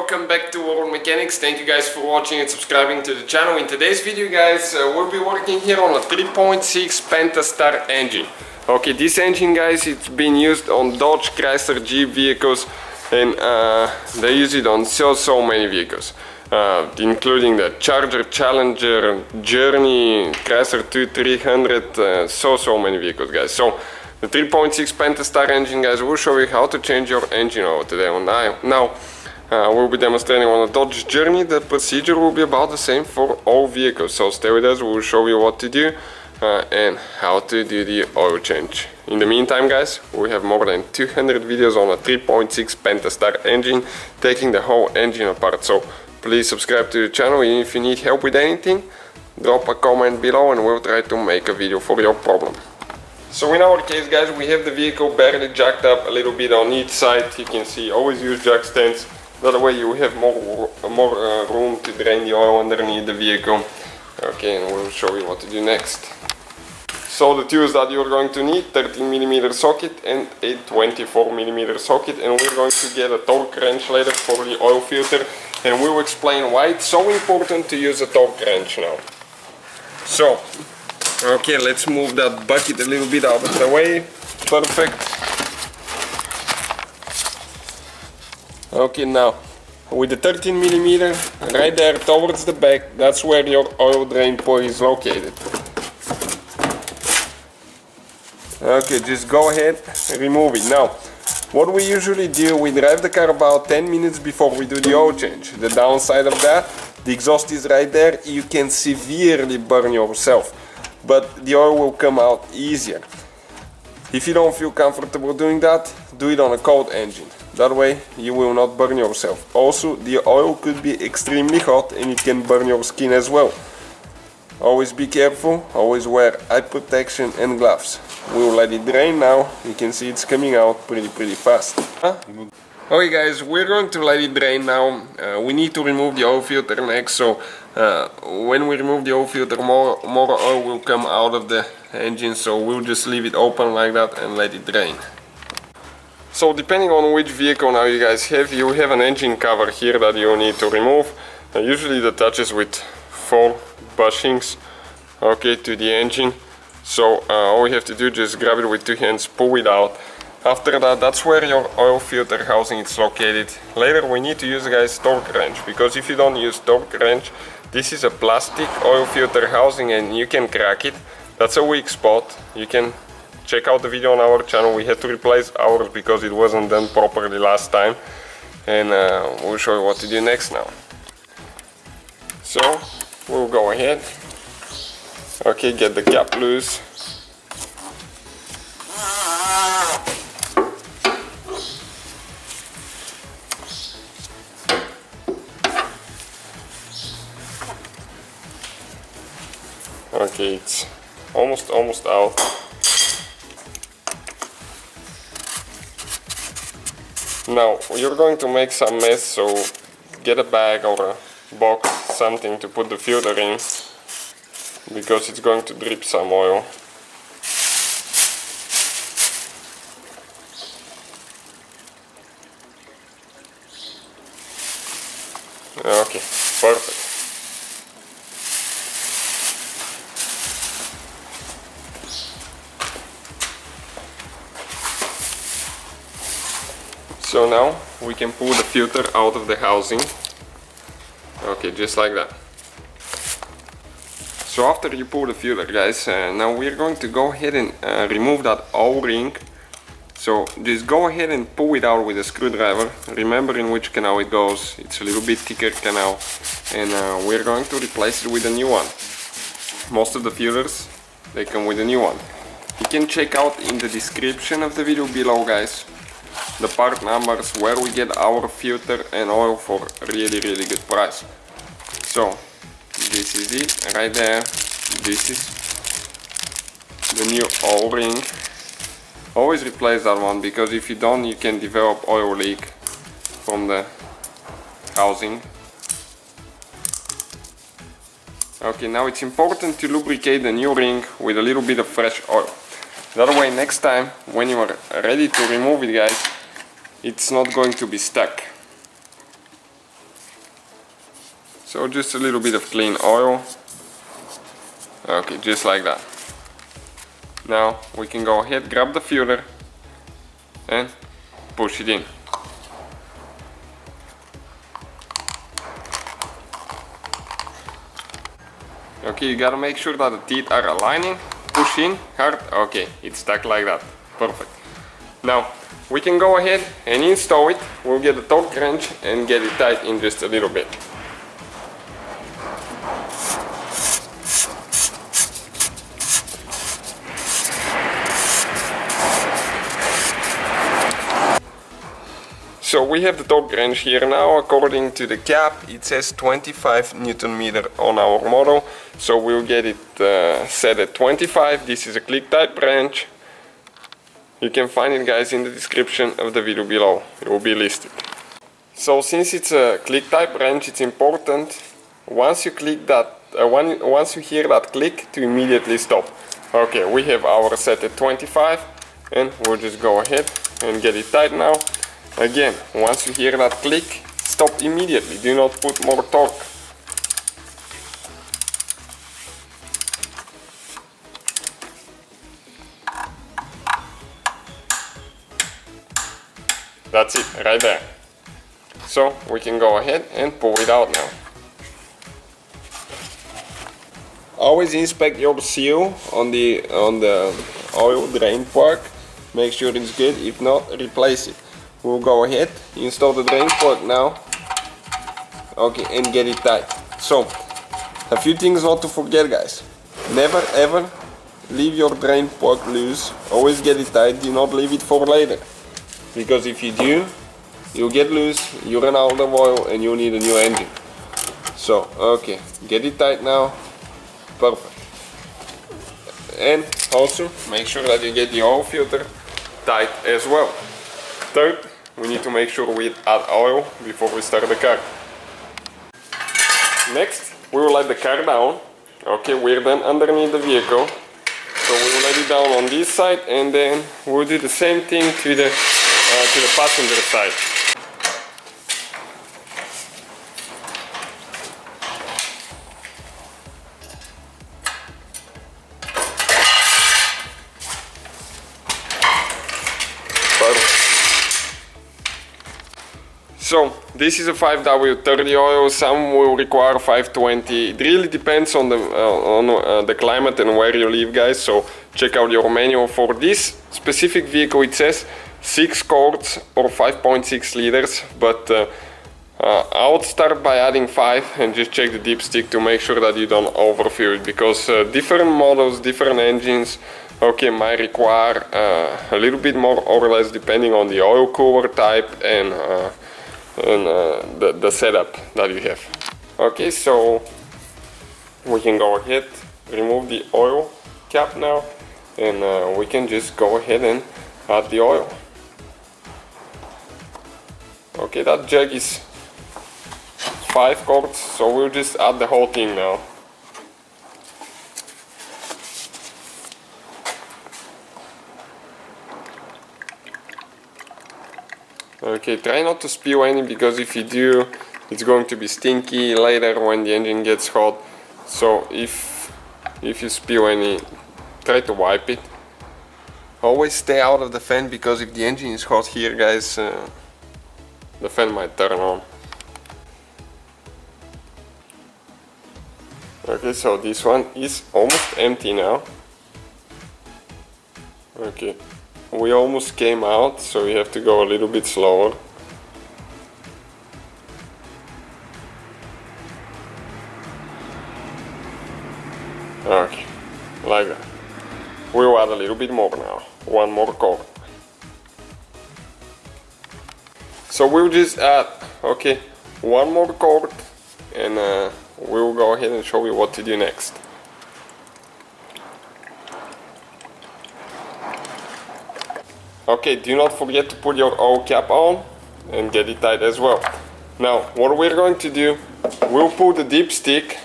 welcome back to World Mechanics. Thank you guys for watching and subscribing to the channel. In today's video guys, we'll be working here on a 3.6 Pentastar engine. Okay, this engine guys, it's been used on Dodge, Chrysler, Jeep vehicles, and they use it on so many vehicles. Including the Charger, Challenger, Journey, Chrysler 2300, so many vehicles guys. So the 3.6 Pentastar engine guys, will show you how to change your engine oil today. Now we'll be demonstrating on a Dodge Journey. The procedure will be about the same for all vehicles, so stay with us. We'll show you what to do and how to do the oil change. In the meantime guys, we have more than 200 videos on a 3.6 Pentastar engine, taking the whole engine apart. So please subscribe to the channel, and if you need help with anything, drop a comment below and we'll try to make a video for your problem. So in our case guys, we have the vehicle barely jacked up a little bit on each side. You can see, always use jack stands, that way you have more room to drain the oil underneath the vehicle. Okay, and we'll show you what to do next. So the tools that you're going to need: 13mm socket and a 24mm socket, and we're going to get a torque wrench later for the oil filter, and we'll explain why it's so important to use a torque wrench now. So okay, let's move that bucket a little bit out of the way. Perfect. Okay, now with the 13mm right there towards the back, that's where your oil drain port is located. Okay, just go ahead, remove it. Now, what we usually do, we drive the car about 10 minutes before we do the oil change. The downside of that, the exhaust is right there, you can severely burn yourself, but the oil will come out easier. If you don't feel comfortable doing that, do it on a cold engine. That way you will not burn yourself. Also, the oil could be extremely hot and it can burn your skin as well. Always be careful, always wear eye protection and gloves. We'll let it drain now. You can see it's coming out pretty fast. Okay guys, we're going to let it drain now. We need to remove the oil filter next, so when we remove the oil filter, more oil will come out of the engine, so we'll just leave it open like that and let it drain. So depending on which vehicle now you guys have, you have an engine cover here that you need to remove. Usually it attaches with 4 bushings, okay, to the engine. So all you have to do, just grab it with 2 hands, pull it out. After that, that's where your oil filter housing is located. Later we need to use guys torque wrench, because if you don't use torque wrench, this is a plastic oil filter housing and you can crack it. That's a weak spot. You can check out the video on our channel. We had to replace ours because it wasn't done properly last time, and we'll show you what to do next now. So we'll go ahead. Okay, get the cap loose. Okay, it's almost out. Now you're going to make some mess, so get a bag or a box, something to put the filter in, because it's going to drip some oil. Okay, perfect. So now we can pull the filter out of the housing. Okay, just like that. So after you pull the filter guys, now we're going to go ahead and remove that O-ring. So just go ahead and pull it out with a screwdriver. Remember in which canal it goes. It's a little bit thicker canal, and we're going to replace it with a new one. Most of the filters, they come with a new one. You can check out in the description of the video below guys the part numbers where we get our filter and oil for really good price. So this is it right there. This is the new O-ring. Always replace that one, because if you don't, you can develop oil leak from the housing. Okay, now it's important to lubricate the new ring with a little bit of fresh oil. That way next time when you are ready to remove it guys, it's not going to be stuck. So just a little bit of clean oil. Okay, just like that. Now we can go ahead, grab the filter and push it in. Okay, you gotta make sure that the teeth are aligning. Push in hard. Okay, it's stuck like that. Perfect. Now we can go ahead and install it. We'll get the torque wrench and get it tight in just a little bit. So we have the torque wrench here now. According to the cap, it says 25 Newton meter on our model. So we'll get it set at 25. This is a click type wrench. You can find it, guys, in the description of the video below. It will be listed. So since it's a click type wrench, it's important once you click that, once you hear that click, to immediately stop. Okay, we have our set at 25, and we'll just go ahead and get it tight now. Again, once you hear that click, stop immediately. Do not put more torque. That's it, right there. So we can go ahead and pull it out now. Always inspect your seal on the oil drain plug. Make sure it's good. If not, replace it. We'll go ahead, install the drain plug now. Okay, and get it tight. So, a few things not to forget, guys. Never ever leave your drain plug loose. Always get it tight. Do not leave it for later. Because if you do, you'll get loose, you run out of oil, and you'll need a new engine. So, okay, get it tight now. Perfect. And also, make sure that you get the oil filter tight as well. Third, we need to make sure we add oil before we start the car. Next, we will let the car down. Okay, we're then underneath the vehicle. So we will let it down on this side, and then we'll do the same thing to the passenger side. So this is a 5W30 oil. Some will require 520. It really depends on the climate and where you live, guys. So check out your manual. For this specific vehicle, it says 6 quarts or 5.6 liters. But I would start by adding 5 and just check the dipstick to make sure that you don't overfill it, because different models, different engines, okay, might require a little bit more or less depending on the oil cooler type and the setup that you have. Okay, so we can go ahead, remove the oil cap now, and we can just go ahead and add the oil. Okay, that jug is 5 quarts, so we'll just add the whole thing now. Okay, try not to spill any, because if you do, it's going to be stinky later when the engine gets hot. So if you spill any, try to wipe it. Always stay out of the fan, because if the engine is hot here, guys, the fan might turn on. Okay, so this one is almost empty now. Okay. We almost came out, so we have to go a little bit slower. Okay, like that. We'll add a little bit more now. One more quart. So we'll just add, okay, one more quart, and we'll go ahead and show you what to do next. Okay, do not forget to put your oil cap on and get it tight as well. Now, what we're going to do, we'll pull the dipstick,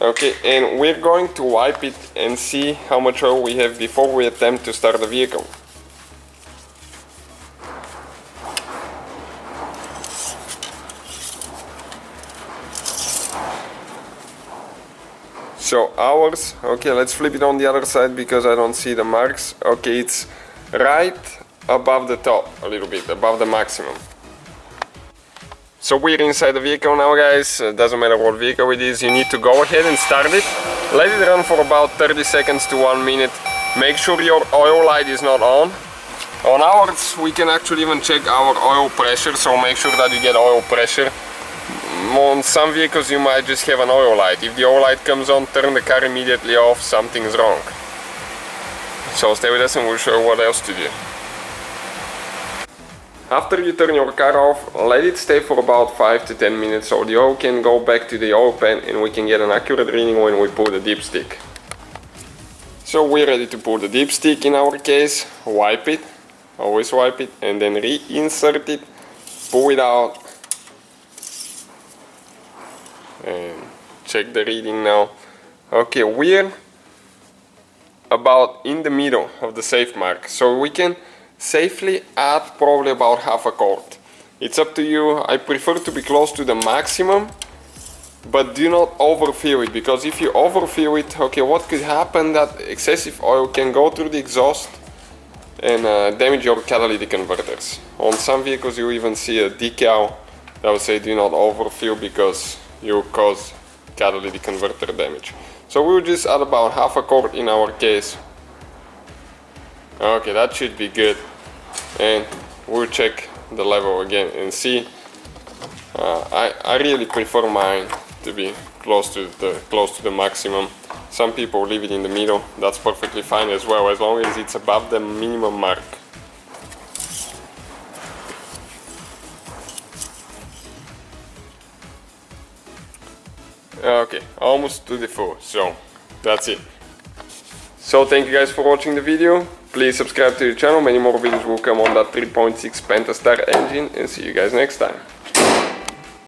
okay, and we're going to wipe it and see how much oil we have before we attempt to start the vehicle. So ours, okay, let's flip it on the other side because I don't see the marks. Okay, it's right above the top, a little bit above the maximum. So we're inside the vehicle now, guys. Doesn't matter what vehicle it is, you need to go ahead and start it. Let it run for about 30 seconds to 1 minute. Make sure your oil light is not on. On ours, we can actually even check our oil pressure, so make sure that you get oil pressure. On some vehicles you might just have an oil light. If the oil light comes on, turn the car immediately off, something's wrong. So stay with us and we'll show you what else to do. After you turn your car off, let it stay for about 5 to 10 minutes so the oil can go back to the oil pan and we can get an accurate reading when we pull the dipstick. So we're ready to pull the dipstick in our case. Wipe it, always wipe it, and then reinsert it, pull it out, and check the reading now. Okay, we're about in the middle of the safe mark, so we can safely add probably about half a quart. It's up to you. I prefer to be close to the maximum, but do not overfill it, because if you overfill it, okay, what could happen that excessive oil can go through the exhaust and damage your catalytic converters. On some vehicles you even see a decal that will say do not overfill because you cause catalytic converter damage. So we'll just add about half a quart in our case. Okay, that should be good. And we'll check the level again and see. I really prefer mine to be close to the maximum. Some people leave it in the middle. That's perfectly fine as well, as long as it's above the minimum mark. Okay, almost to the full, so that's it. So thank you guys for watching the video. Please subscribe to the channel, many more videos will come on that 3.6 Pentastar engine, and see you guys next time.